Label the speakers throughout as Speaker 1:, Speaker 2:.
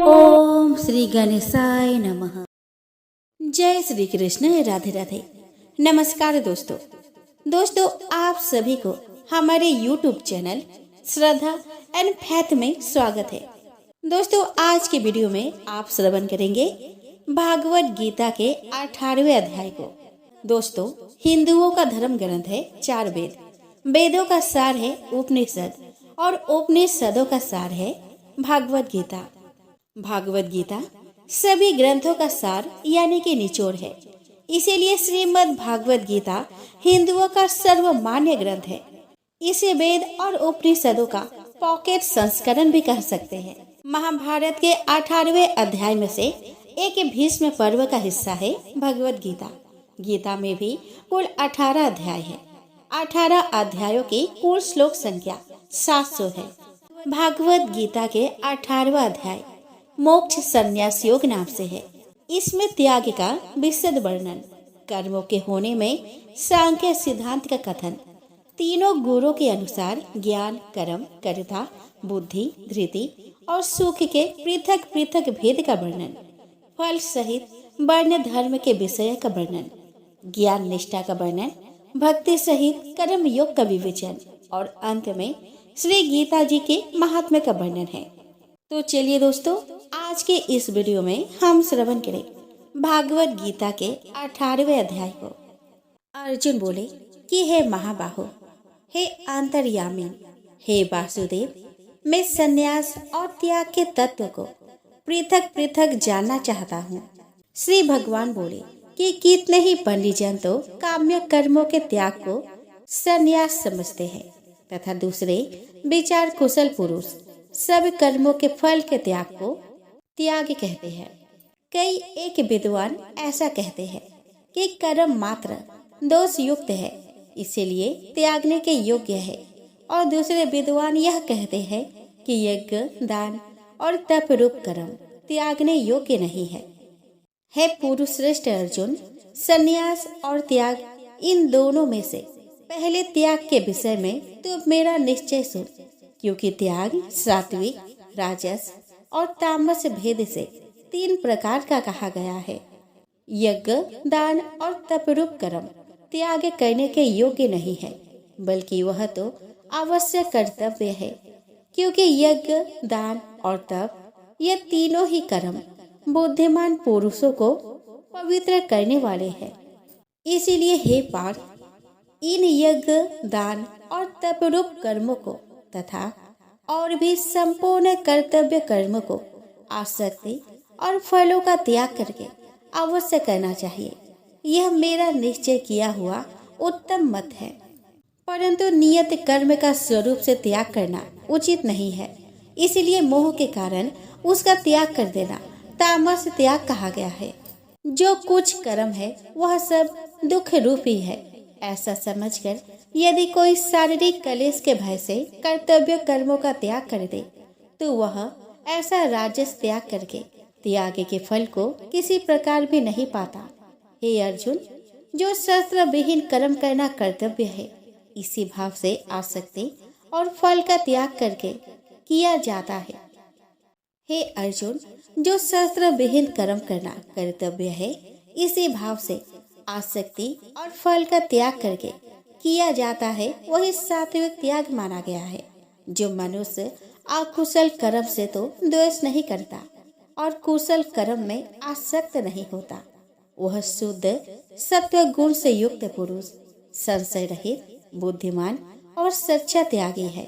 Speaker 1: ओम श्री गणेशाय नमः। जय श्री कृष्ण। राधे राधे। नमस्कार दोस्तों आप सभी को हमारे YouTube channel Shraddha and faith में स्वागत है। दोस्तों आज के वीडियो में आप श्रवण करेंगे भागवत गीता के 18वें अध्याय को। दोस्तों हिंदुओं का धर्म ग्रंथ है 4 वेद। वेदों का सार है उपनिषद और उपनिषदों का सार है भागवत गीता। भागवत गीता सभी ग्रंथों का सार यानी कि निचोड़ है। इसीलिए श्रीमद् भागवत गीता हिंदुओं का सर्वमान्य ग्रंथ है। इसे वेद और उपनिषदों का पॉकेट संस्करण भी कह सकते हैं। महाभारत के 18वें अध्याय में से एक भीष्म पर्व का हिस्सा है भगवत गीता। गीता में भी कुल 18 अध्याय है। 18 अध्यायों की कुल श्लोक संख्या 700 है। भागवत गीता के 18वां अध्याय मोक्ष संन्यास योग नाम से है। इसमें त्याग का विशद वर्णन, कर्मों के होने में सांख्य सिद्धांत का कथन, तीनों गुरुओं के अनुसार ज्ञान, कर्म, कर्ता, बुद्धि, धृति और सुख के पृथक पृथक भेद का वर्णन, फल सहित वर्ण धर्म के विषय का वर्णन, ज्ञान निष्ठा का वर्णन, भक्ति सहित कर्म योग का विवेचन और अंत में श्री गीता जी के महात्म्य का वर्णन है। तो चलिए दोस्तों आज के इस वीडियो में हम श्रवण करें भागवत गीता के 18वें अध्याय को। अर्जुन बोले कि हे महाबाहो, हे अंतर्यामी, हे वासुदेव, मैं संन्यास और त्याग के तत्व को पृथक पृथक जानना चाहता हूँ। श्री भगवान बोले कि कितने ही पंडितजन तो काम्य कर्मों के त्याग को संन्यास समझते हैं तथा दूसरे विचार कुशल पुरुष सब कर्मों के फल के त्याग को त्याग कहते हैं। कई एक विद्वान ऐसा कहते हैं कि कर्म मात्र दोष युक्त है, इसीलिए त्यागने के योग्य है, और दूसरे विद्वान यह कहते हैं कि यज्ञ, दान और तप रूप कर्म त्यागने योग्य नहीं है। हे पुरुष श्रेष्ठ अर्जुन, संन्यास और त्याग इन दोनों में से पहले त्याग के विषय में तू मेरा निश्चय सुन, क्योंकि त्याग सात्विक, राजस और तामस भेद से 3 प्रकार का कहा गया है। यज्ञ, दान और तपरूप कर्म त्याग करने के योग्य नहीं है, बल्कि वह तो आवश्यक कर्तव्य है, क्योंकि यज्ञ, दान और तप ये तीनों ही कर्म बुद्धिमान पुरुषों को पवित्र करने वाले हैं। इसीलिए हे पार्थ, इन यज्ञ, दान और तपरूप कर्मों को तथा और भी संपूर्ण कर्तव्य कर्म को आसक्ति और फलों का त्याग करके अवश्य करना चाहिए। यह मेरा निश्चय किया हुआ उत्तम मत है। परंतु नियत कर्म का स्वरूप से त्याग करना उचित नहीं है, इसलिए मोह के कारण उसका त्याग कर देना तामस त्याग कहा गया है। जो कुछ कर्म है वह सब दुख रूप ही है, ऐसा समझकर यदि कोई शारीरिक क्लेश के भय से कर्तव्य कर्मों का त्याग कर दे तो वह ऐसा राजस त्याग करके त्याग के फल को किसी प्रकार भी नहीं पाता। हे अर्जुन, जो शस्त्र विहीन कर्म करना कर्तव्य है, इसी भाव से आसक्ति और फल का त्याग करके किया जाता है। हे अर्जुन, जो शस्त्र विहीन कर्म करना कर्तव्य है, इसी भाव से आसक्ति और फल का त्याग करके किया जाता है, वही सात्विक त्याग माना गया है। जो मनुष्य अकुशल कर्म से तो द्वेष नहीं करता और कुशल कर्म में आसक्त नहीं होता, वह शुद्ध सत्व गुण से युक्त पुरुष, संशय रहित, बुद्धिमान और सच्चा त्यागी है।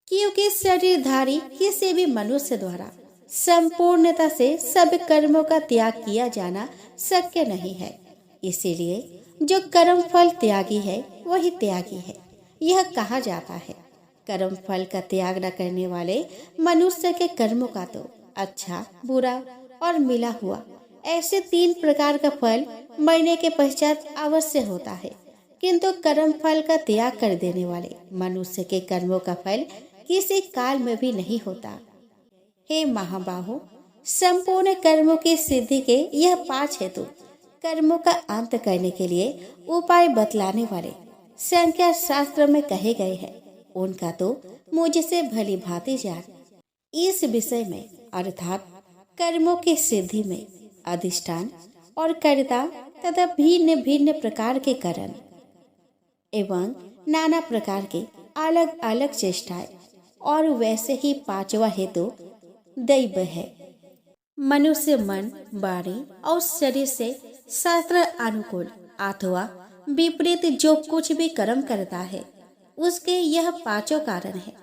Speaker 1: क्योंकि शरीरधारी किसी भी मनुष्य द्वारा संपूर्णता से सब कर्मों का त्याग किया जाना शक्य नहीं है। इसीलिए जो कर्म फल त्यागी है वही त्यागी है। यह कहा जाता है, कर्म फल का त्याग न करने वाले मनुष्य के कर्मों का तो अच्छा, बुरा और मिला हुआ ऐसे 3 प्रकार का फल मरने के पश्चात अवश्य होता है, किंतु कर्म फल का त्याग कर देने वाले मनुष्य के कर्मों का फल किसी काल में भी नहीं होता। हे महाबाहो, संपूर्ण कर्मों की सिद्धि के यह 5 हेतु कर्मों का अंत करने के लिए उपाय बतलाने वाले संख्या शास्त्र में कहे गए हैं, उनका तो मुझसे भली भांति जान। इस विषय में अर्थात कर्मों की सिद्धि में अधिष्ठान और कर्ता तथा भिन्न भिन्न प्रकार के कारण एवं नाना प्रकार के अलग अलग चेष्टाएं और वैसे ही पांचवा हेतु दैव है। मनुष्य मन, वाणी और शरीर से शास्त्र अनुकूल अथवा विपरीत जो कुछ भी कर्म करता है उसके यह पांचों कारण है।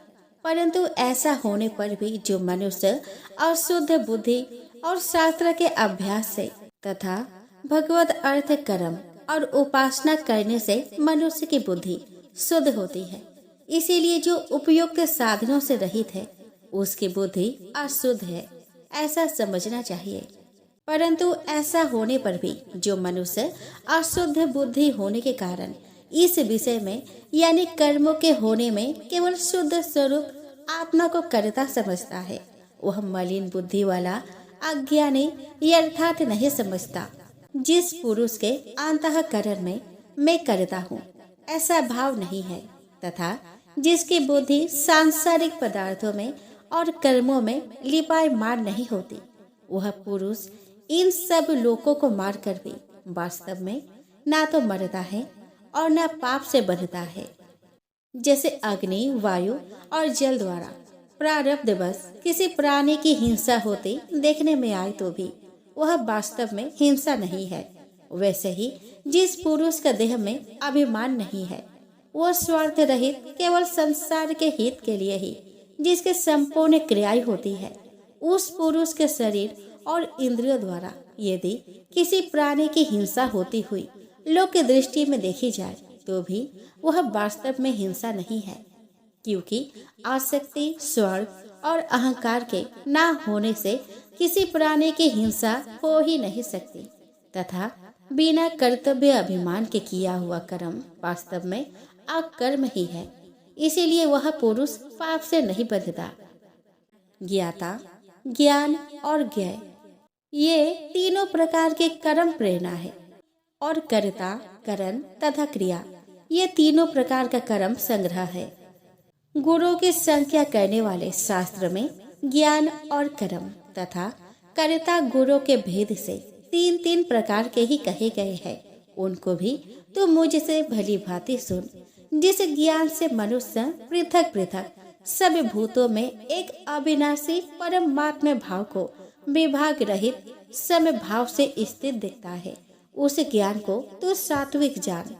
Speaker 1: परंतु ऐसा होने पर भी जो मनुष्य अशुद्ध बुद्धि और शास्त्र के अभ्यास से तथा भगवत अर्थ कर्म और उपासना करने से मनुष्य की बुद्धि शुद्ध होती है, इसीलिए जो उपयुक्त साधनों से रहित है उसकी बुद्धि अशुद्ध है, ऐसा समझना चाहिए। परंतु ऐसा होने पर भी जो मनुष्य अशुद्ध बुद्धि होने के कारण इस विषय में यानी कर्मों के होने में केवल शुद्ध स्वरूप आत्मा को कर्ता समझता है, वह मलिन बुद्धि वाला अज्ञानी यथार्थ नहीं समझता। जिस पुरुष के अंतःकरण में मैं कर्ता हूँ ऐसा भाव नहीं है तथा जिसकी बुद्धि सांसारिक पदार्थों में और कर्मों में लिपायमान नहीं होती, वह पुरुष इन सब लोगों को मारकर भी वास्तव में ना तो मरता है और न पाप से बंधता है। जैसे अग्नि, वायु और जल द्वारा प्रारब्धवश किसी प्राणी की हिंसा होती देखने में आए तो भी वह वास्तव में हिंसा नहीं है, वैसे ही जिस पुरुष का देह में अभिमान नहीं है वह स्वार्थ रहित केवल संसार के हित के लिए ही जिसके संपूर्ण क्रियाएं होती है, उस पुरुष के शरीर और इंद्रियों द्वारा यदि किसी प्राणी की हिंसा होती हुई लोक की दृष्टि में देखी जाए तो भी वह वास्तव में हिंसा नहीं है, क्योंकि आसक्ति, स्वार्थ और अहंकार के ना होने से किसी प्राणी की हिंसा हो ही नहीं सकती तथा बिना कर्तव्य अभिमान के किया हुआ कर्म वास्तव में अकर्म ही है, इसीलिए वह पुरुष पाप से नहीं बंधता। ज्ञाता, ज्ञान और ज्ञेय ये तीनों प्रकार के कर्म प्रेरणा है और कर्ता, करण तथा क्रिया ये तीनों प्रकार का कर्म संग्रह है। गुरु की संख्या करने वाले शास्त्र में ज्ञान और कर्म तथा कर्ता गुरु के भेद से तीन तीन प्रकार के ही कहे गए हैं, उनको भी तो मुझसे भली भांति सुन। जिस ज्ञान से मनुष्य पृथक पृथक सब भूतों में एक अविनाशी परमात्मा भाव को विभाग रहित समय भाव से स्थित दिखता है, उस ज्ञान को तो सात्विक जान।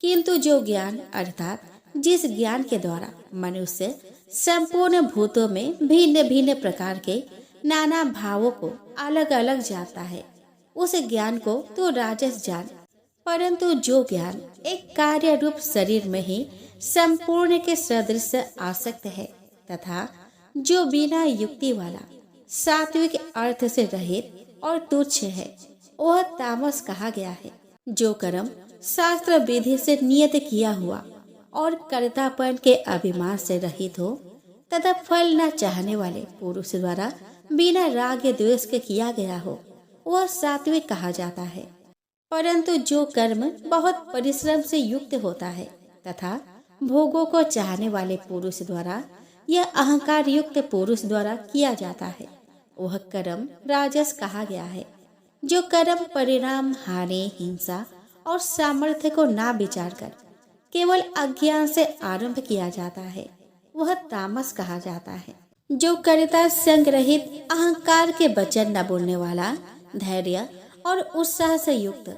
Speaker 1: किंतु जो ज्ञान अर्थात जिस ज्ञान के द्वारा मनुष्य संपूर्ण भूतों में भिन्न भिन्न प्रकार के नाना भावों को अलग अलग जानता है, उस ज्ञान को तो राजस जान। परंतु जो ज्ञान एक कार्य रूप शरीर में ही संपूर्ण के सदृश आसक्त है तथा जो बिना युक्ति वाला सात्विक अर्थ से रहित और तुच्छ है, वह तामस कहा गया है। जो कर्म शास्त्र विधि से नियत किया हुआ और कर्तापन के अभिमान से रहित हो तथा फल न चाहने वाले पुरुष द्वारा बिना राग द्वेष के किया गया हो, वह सात्विक कहा जाता है। परंतु जो कर्म बहुत परिश्रम से युक्त होता है तथा भोगों को चाहने वाले पुरुष द्वारा या अहंकार युक्त पुरुष द्वारा किया जाता है, वह कर्म राजस कहा गया है। जो कर्म परिणाम, हानि, हिंसा और सामर्थ्य को ना विचार कर केवल अज्ञान से आरंभ किया जाता है, वह तामस कहा जाता है। जो कर्ता संग्रहित अहंकार के वचन न बोलने वाला, धैर्य और उत्साह से युक्त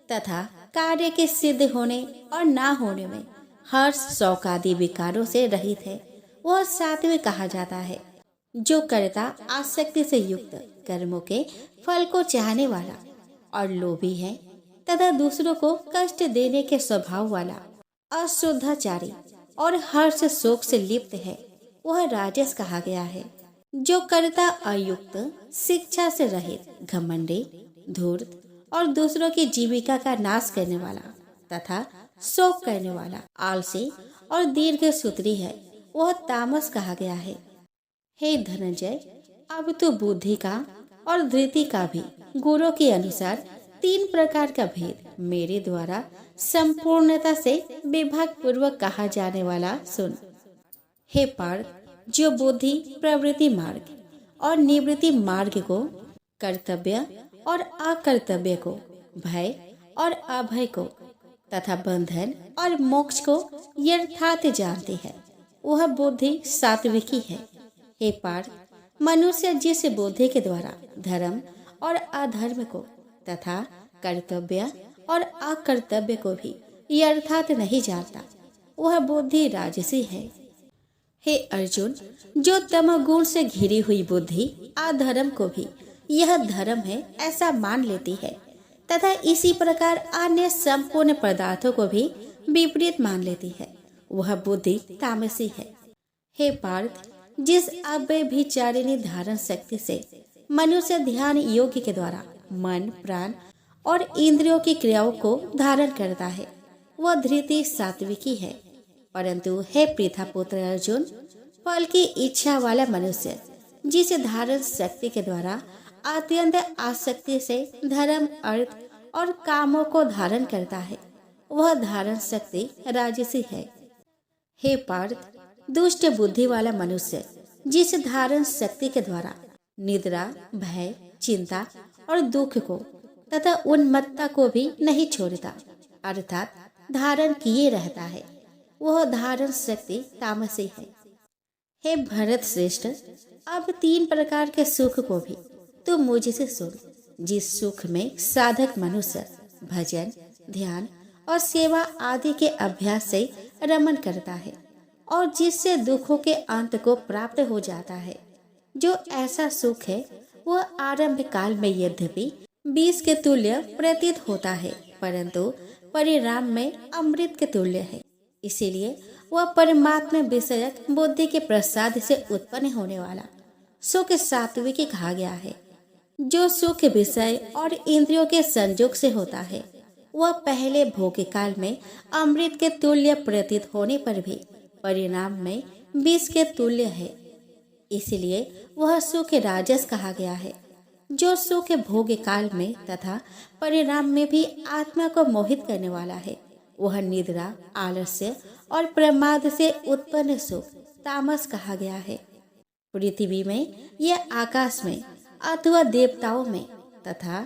Speaker 1: तथा कार्य के सिद्ध होने और ना होने में हर्ष, शौक आदि विकारों से रहित है, वह सात्विक कहा जाता है। जो कर्ता आसक्ति से युक्त कर्मों के फल को चाहने वाला और लोभी है तथा दूसरों को कष्ट देने के स्वभाव वाला, अशुद्धाचारी और हर्ष शोक से लिप्त है, वह राजस कहा गया है। जो कर्ता अयुक्त, शिक्षा से रहित, घमंडी, धूर्त और दूसरों की जीविका का नाश करने वाला तथा शोक करने वाला, आलसी और दीर्घ सूत्री है, वह तामस कहा गया है। हे धनंजय, अब तो बुद्धि का और धृति का भी गुरु के अनुसार तीन प्रकार का भेद मेरे द्वारा संपूर्णता से विभाग पूर्वक कहा जाने वाला सुन। हे पार्थ, जो बुद्धि प्रवृत्ति मार्ग और निवृत्ति मार्ग को कर्तव्य और अकर्तव्य को, भय और अभय को तथा बंधन और मोक्ष को यथार्थ जानती है, वह बुद्धि सात्विकी है। हे पार्थ, मनुष्य जिस बुद्धि के द्वारा धर्म और अधर्म को तथा कर्तव्य और अकर्तव्य को भी यथार्थ नहीं जानता, वह बुद्धि राजसी है। हे अर्जुन, जो तमोगुण से घिरी हुई बुद्धि अधर्म को भी यह धर्म है ऐसा मान लेती है तथा इसी प्रकार अन्य संपूर्ण पदार्थों को भी विपरीत मान लेती है, वह बुद्धि तामसी है। हे पार्थ, जिस अव्यभिचारिणी धारण शक्ति से मनुष्य ध्यान योग्य के द्वारा मन, प्राण और इंद्रियों की क्रियाओं को धारण करता है, वह धृति सात्विकी है। परंतु हे पृथा पुत्र अर्जुन, फल की इच्छा वाला मनुष्य जिस धारण शक्ति के द्वारा अत्यंत आसक्ति से धर्म, अर्थ और कामों को धारण करता है, वह धारण शक्ति राजसी है। हे पार्थ, दुष्ट बुद्धि वाला मनुष्य जिस धारण शक्ति के द्वारा निद्रा, भय, चिंता और दुख को तथा उन्मत्तता को भी नहीं छोड़ता, अर्थात धारण किए रहता है, वह धारण शक्ति तामसी है। हे भरत श्रेष्ठ, अब 3 प्रकार के सुख को भी तू मुझसे सुन, जिस सुख में साधक मनुष्य भजन, ध्यान और सेवा आदि के अभ्यास से रमन करता है और जिससे दुखों के अंत को प्राप्त हो जाता है। जो ऐसा सुख है वह आरंभ काल में यद्यपि विष के तुल्य प्रतीत होता है, परंतु परिणाम में अमृत के तुल्य है। इसीलिए वह परमात्मा विषयक बुद्धि के प्रसाद से उत्पन्न होने वाला सुख सात्विक कहा गया है। जो सुख विषय और इंद्रियों के संयोग से होता है, वह पहले भोग काल में अमृत के तुल्य प्रतीत होने पर भी परिणाम में विष के तुल्य है। इसलिए वह सुख राजस कहा गया है। जो सुख भोग काल में तथा परिणाम में भी आत्मा को मोहित करने वाला है, वह निद्रा, आलस्य और प्रमाद से उत्पन्न सुख तामस कहा गया है। पृथ्वी में या आकाश में अथवा देवताओं में तथा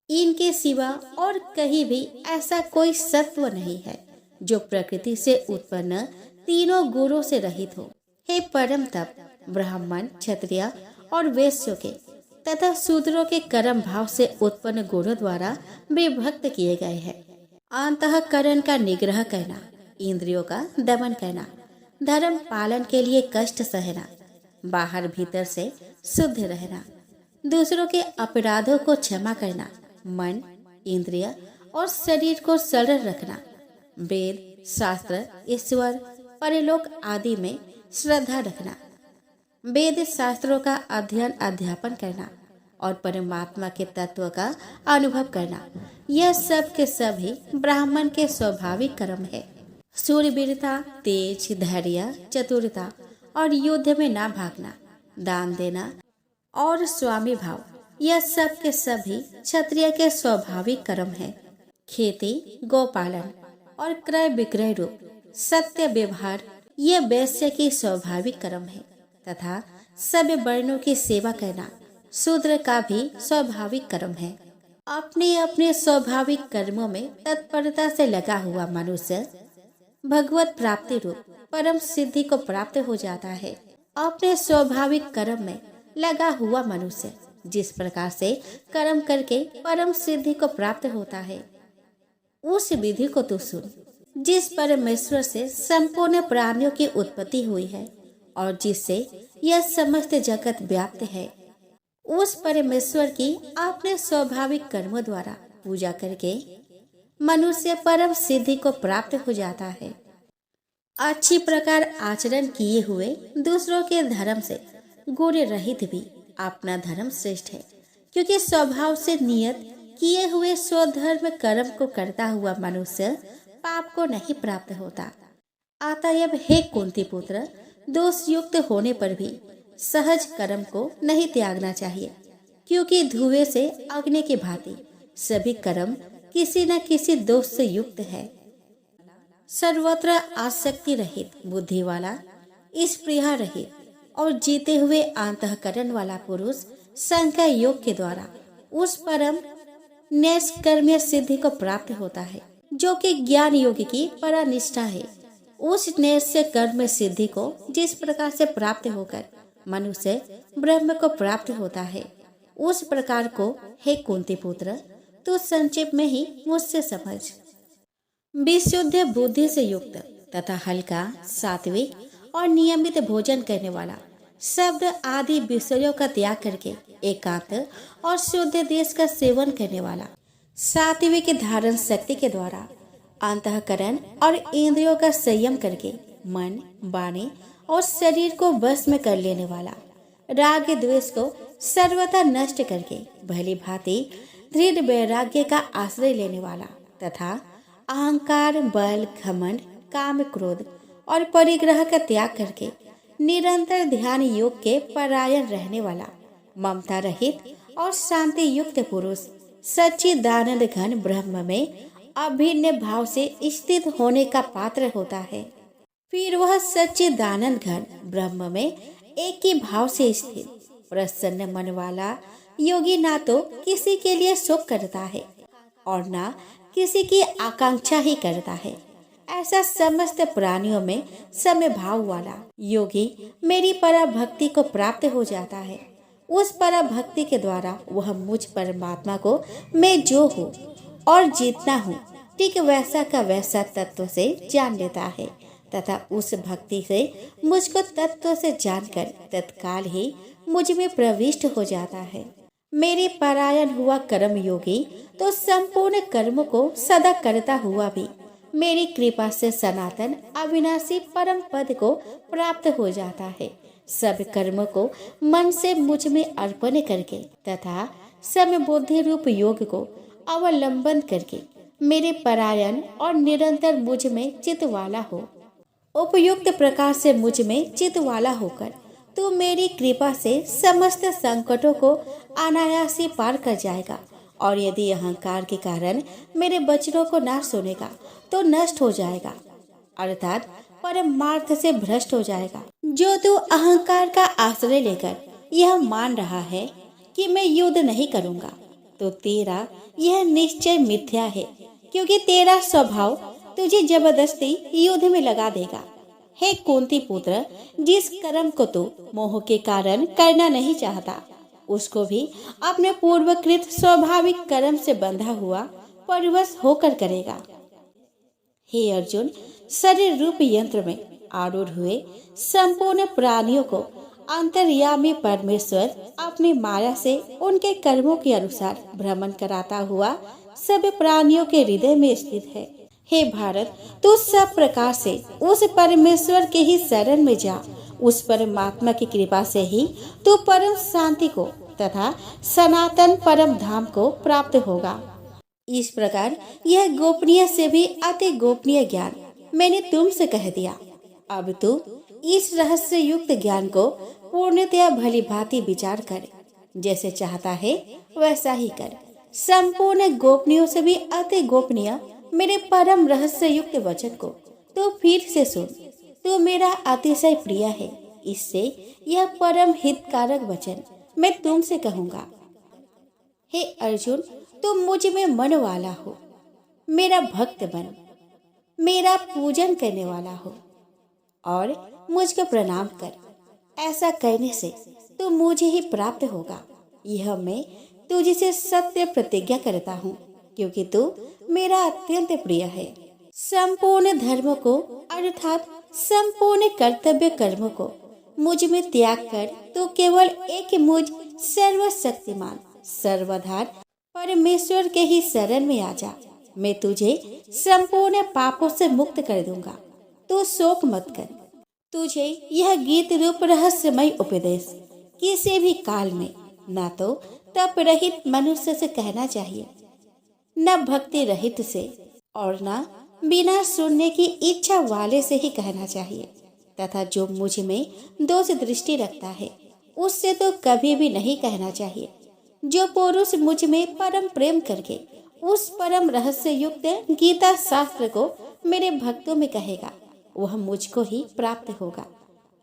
Speaker 1: इनके सिवा और कहीं भी ऐसा कोई सत्व नहीं है जो प्रकृति से उत्पन्न तीनों गुणों से रहित हो। हे परम तप, ब्राह्मण, क्षत्रिय और वैश्यों के तथा शूद्रों के कर्म भाव से उत्पन्न गुणों द्वारा विभक्त किए गए हैं। अंतःकरण का निग्रह करना, इंद्रियों का दमन करना, धर्म पालन के लिए कष्ट सहना, बाहर भीतर से शुद्ध रहना, दूसरों के अपराधों को क्षमा करना, मन, इंद्रिय और शरीर को सरल रखना, वेद, शास्त्र, ईश्वर, परलोक आदि में श्रद्धा रखना, वेद शास्त्रों का अध्ययन अध्यापन करना और परमात्मा के तत्व का अनुभव करना, यह सब के सभी ब्राह्मण के स्वाभाविक कर्म है। शूरवीरता, तेज, धैर्य, चतुरता और युद्ध में ना भागना, दान देना और स्वामी भाव, यह सब के सभी क्षत्रिय के स्वाभाविक कर्म है। खेती, गोपालन और क्रय विक्रय रूप सत्य व्यवहार, यह वैश्य की स्वाभाविक कर्म है तथा सभी वर्णों की सेवा करना शूद्र का भी स्वाभाविक कर्म है। अपने अपने स्वाभाविक कर्मों में तत्परता से लगा हुआ मनुष्य भगवत प्राप्ति रूप परम सिद्धि को प्राप्त हो जाता है। अपने स्वाभाविक कर्म में लगा हुआ मनुष्य जिस प्रकार से कर्म करके परम सिद्धि को प्राप्त होता है, उस विधि को तू सुन, जिस परमेश्वर से संपूर्ण प्राणियों की उत्पत्ति हुई है और जिससे यह समस्त जगत व्याप्त है। उस परमेश्वर की अपने स्वाभाविक कर्मों द्वारा पूजा करके मनुष्य परम सिद्धि को प्राप्त हो जाता है। अच्छी प्रकार आचरण किए हुए दूसरों के धर्म से गुण रहित भी अपना धर्म श्रेष्ठ है, क्योंकि स्वभाव से नियत किए हुए स्वधर्म कर्म को करता हुआ मनुष्य पाप को नहीं प्राप्त होता। अतएव हे कुंती पुत्र, दोष युक्त होने पर भी सहज कर्म को नहीं त्यागना चाहिए, क्योंकि धुएं से अग्नि की भांति सभी कर्म किसी न किसी दोष से युक्त है। सर्वत्र आसक्ति रहित, बुद्धि वाला, स्पृहा रहित और जीते हुए अंतःकरण वाला पुरुष संख्या योग के द्वारा उस परम नैष्कर्म्य सिद्धि को प्राप्त होता है जो कि ज्ञान योग की परानिष्ठा है। उस नैष्य कर्म सिद्धि को जिस प्रकार से प्राप्त होकर मनुष्य ब्रह्म को प्राप्त होता है, उस प्रकार को हे कुंती पुत्र तू संक्षेप में ही मुझसे समझ। विशुद्ध बुद्धि से युक्त तथा हल्का, सात्विक और नियमित भोजन करने वाला, शब्द आदि विषयों का त्याग करके एकांत और शुद्ध देश का सेवन करने वाला, सात्विक धारण शक्ति के द्वारा अंतःकरण और इंद्रियों का संयम करके मन, वाणी और शरीर को वश में कर लेने वाला, राग द्वेष को सर्वथा नष्ट करके भली भांति दृढ़ वैराग्य का आश्रय लेने वाला तथा अहंकार, बल, घमंड, काम, क्रोध और परिग्रह का त्याग करके निरंतर ध्यान योग के परायण रहने वाला, ममता रहित और शांति युक्त पुरुष सच्चिदानंद घन ब्रह्म में अभिन्न भाव से स्थित होने का पात्र होता है। फिर वह सच्चिदानंद घन ब्रह्म में एक ही भाव से स्थित प्रसन्न मन वाला योगी ना तो किसी के लिए सुख करता है और ना किसी की आकांक्षा ही करता है। ऐसा समस्त प्राणियों में समय भाव वाला योगी मेरी पराभक्ति को प्राप्त हो जाता है। उस पराभक्ति के द्वारा वह मुझ परमात्मा को मैं जो हूँ और जितना हूँ ठीक वैसा का वैसा तत्व से जान लेता है तथा उस भक्ति से मुझको तत्व से जानकर तत्काल ही मुझ में प्रविष्ट हो जाता है। मेरे परायण हुआ कर्म योगी तो संपूर्ण कर्म को सदा करता हुआ भी मेरी कृपा से सनातन अविनाशी परम पद को प्राप्त हो जाता है। सब कर्म को मन से मुझ में अर्पण करके तथा समबुद्धि रूप योग को अवलंबन करके मेरे परायण और निरंतर मुझ में चित वाला हो। उपयुक्त प्रकार से मुझ में चित वाला होकर तू मेरी कृपा से समस्त संकटों को अनायास पार कर जाएगा और यदि अहंकार के कारण मेरे वचनों को ना सुनेगा तो नष्ट हो जाएगा, अर्थात परमार्थ से भ्रष्ट हो जाएगा। जो तू अहंकार का आश्रय लेकर यह मान रहा है कि मैं युद्ध नहीं करूंगा, तो तेरा यह निश्चय मिथ्या है, क्योंकि तेरा स्वभाव तुझे जबरदस्ती युद्ध में लगा देगा। हे कुंती पुत्र, जिस कर्म को तू मोह के कारण करना नहीं चाहता, उसको भी अपने पूर्वकृत स्वाभाविक कर्म से बंधा हुआ परवश होकर करेगा। हे अर्जुन, शरीर रूप यंत्र में आरूढ़ हुए संपूर्ण प्राणियों को अंतर्यामी परमेश्वर अपनी माया से उनके कर्मों के अनुसार भ्रमण कराता हुआ सब प्राणियों के हृदय में स्थित है। हे भारत, तू सब प्रकार से उस परमेश्वर के ही शरण में जा। उस परमात्मा की कृपा से ही तू परम शांति को तथा सनातन परम धाम को प्राप्त होगा। इस प्रकार यह गोपनीय से भी अति गोपनीय ज्ञान मैंने तुमसे कह दिया। अब तू इस रहस्य युक्त ज्ञान को पूर्णतया भली भांति विचार कर, जैसे चाहता है वैसा ही कर। संपूर्ण गोपनीयों से भी अति गोपनीय मेरे परम रहस्य युक्त वचन को तो फिर से सुन। तू मेरा अतिशय प्रिय है, इससे यह परम हितकारक वचन मैं तुमसे कहूँगा। हे अर्जुन, तुम मुझ में मन वाला हो, मेरा भक्त बन, मेरा पूजन करने वाला हो और मुझको प्रणाम कर। ऐसा करने से तो मुझे ही प्राप्त होगा। यह मैं तुझसे सत्य प्रतिज्ञा करता हूँ, क्योंकि तू मेरा अत्यंत प्रिय है। संपूर्ण धर्म को अर्थात संपूर्ण कर्तव्य कर्म को मुझ में त्याग कर तू केवल एक मुझ सर्वशक्तिमान सर्वधार परमेश्वर के ही शरण में आ जा। मैं तुझे संपूर्ण पापों से मुक्त कर दूंगा। तू शोक मत कर। तुझे यह गीत रूप रहस्यमय उपदेश किसी भी काल में न तो तप रहित मनुष्य से कहना चाहिए, न भक्ति रहित से और न बिना सुनने की इच्छा वाले से ही कहना चाहिए, तथा जो मुझ में दोष दृष्टि रखता है उससे तो कभी भी नहीं कहना चाहिए। जो पुरुष मुझ में परम प्रेम करके उस परम रहस्य युक्त गीता शास्त्र को मेरे भक्तों में कहेगा, वह मुझको ही प्राप्त होगा।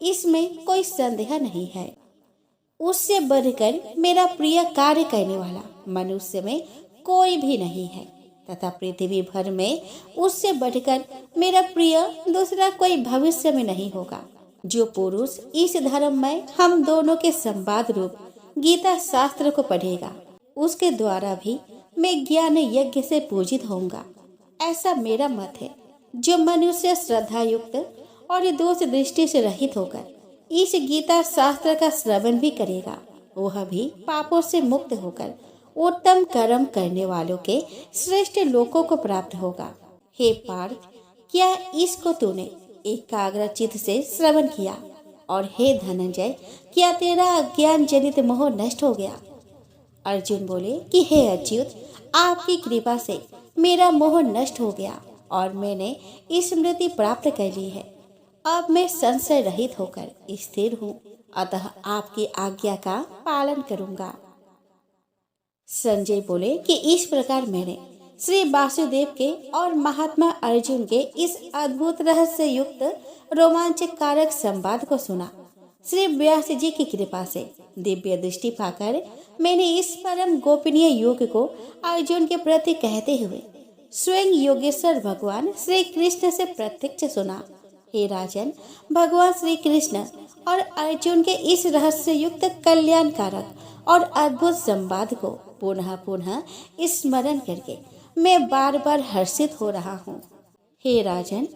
Speaker 1: इसमें कोई संदेह नहीं है। उससे बढ़कर मेरा प्रिय कार्य करने वाला मनुष्य में कोई भी नहीं है तथा पृथ्वी भर में उससे बढ़कर मेरा प्रिय दूसरा कोई भविष्य में नहीं होगा। जो पुरुष इस धर्म में हम दोनों के संवाद रूप गीता शास्त्र को पढ़ेगा उसके द्वारा भी मैं ज्ञान यज्ञ से पूजित होऊंगा, ऐसा मेरा मत है। जो मनुष्य श्रद्धा युक्त और दोष दृष्टि से रहित होकर इस गीता शास्त्र का श्रवण भी करेगा वह भी पापों से मुक्त होकर उत्तम कर्म करने वालों के श्रेष्ठ लोकों को प्राप्त होगा। हे पार्थ, क्या इसको तूने एकाग्रचित्त से श्रवण किया? और हे धनंजय, क्या तेरा अज्ञान जनित मोह नष्ट हो गया? अर्जुन बोले कि हे अच्युत, आपकी कृपा से मेरा मोह नष्ट हो गया और मैंने स्मृति प्राप्त कर ली है। अब मैं संशय रहित होकर स्थिर हूँ, अतः आपकी आज्ञा का पालन करूंगा। संजय बोले कि इस प्रकार मैंने श्री वासुदेव के और महात्मा अर्जुन के इस अद्भुत रहस्य युक्त रोमांचकारक संवाद को सुना। श्री व्यास जी की कृपा से दिव्य दृष्टि पाकर मैंने इस परम गोपनीय योग को अर्जुन के प्रति कहते हुए स्वयं योगेश्वर भगवान श्री कृष्ण से प्रत्यक्ष सुना। हे राजन, भगवान श्री कृष्ण और अर्जुन के इस रहस्य युक्त कल्याणकारक और अद्भुत संवाद को पुनः पुनः स्मरण करके मैं बार बार हर्षित हो रहा हूँ। हे राजन,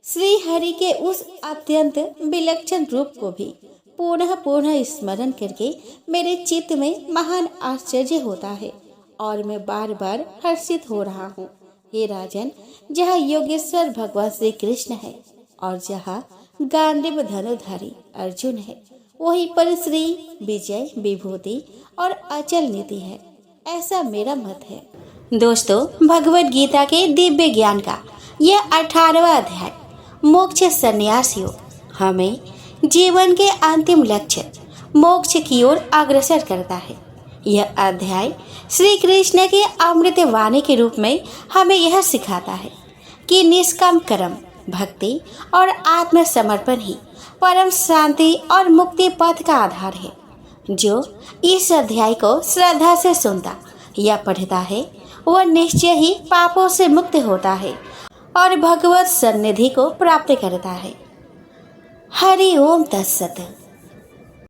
Speaker 1: श्री हरि के उस अत्यंत विलक्षण रूप को भी पुनः पुनः स्मरण करके मेरे चित्त में महान आश्चर्य होता है और मैं बार बार हर्षित हो रहा हूँ। हे राजन, जहाँ योगेश्वर भगवान श्री कृष्ण है और जहाँ गांडीव धनुधारी अर्जुन है वहीं पर श्री विजय, विभूति और अचल नीति है, ऐसा मेरा मत है। दोस्तों, भगवत गीता के दिव्य ज्ञान का यह 18वां अध्याय मोक्ष संन्यास योग हमें जीवन के अंतिम लक्ष्य मोक्ष की ओर अग्रसर करता है। यह अध्याय श्री कृष्ण की अमृत वाणी के रूप में हमें यह सिखाता है कि निष्काम कर्म, भक्ति और आत्मसमर्पण ही परम शांति और मुक्ति पथ का आधार है। जो इस अध्याय को श्रद्धा से सुनता या पढ़ता है वह निश्चय ही पापों से मुक्त होता है और भगवत सन्निधि को प्राप्त करता है। हरि ओम तत्सत।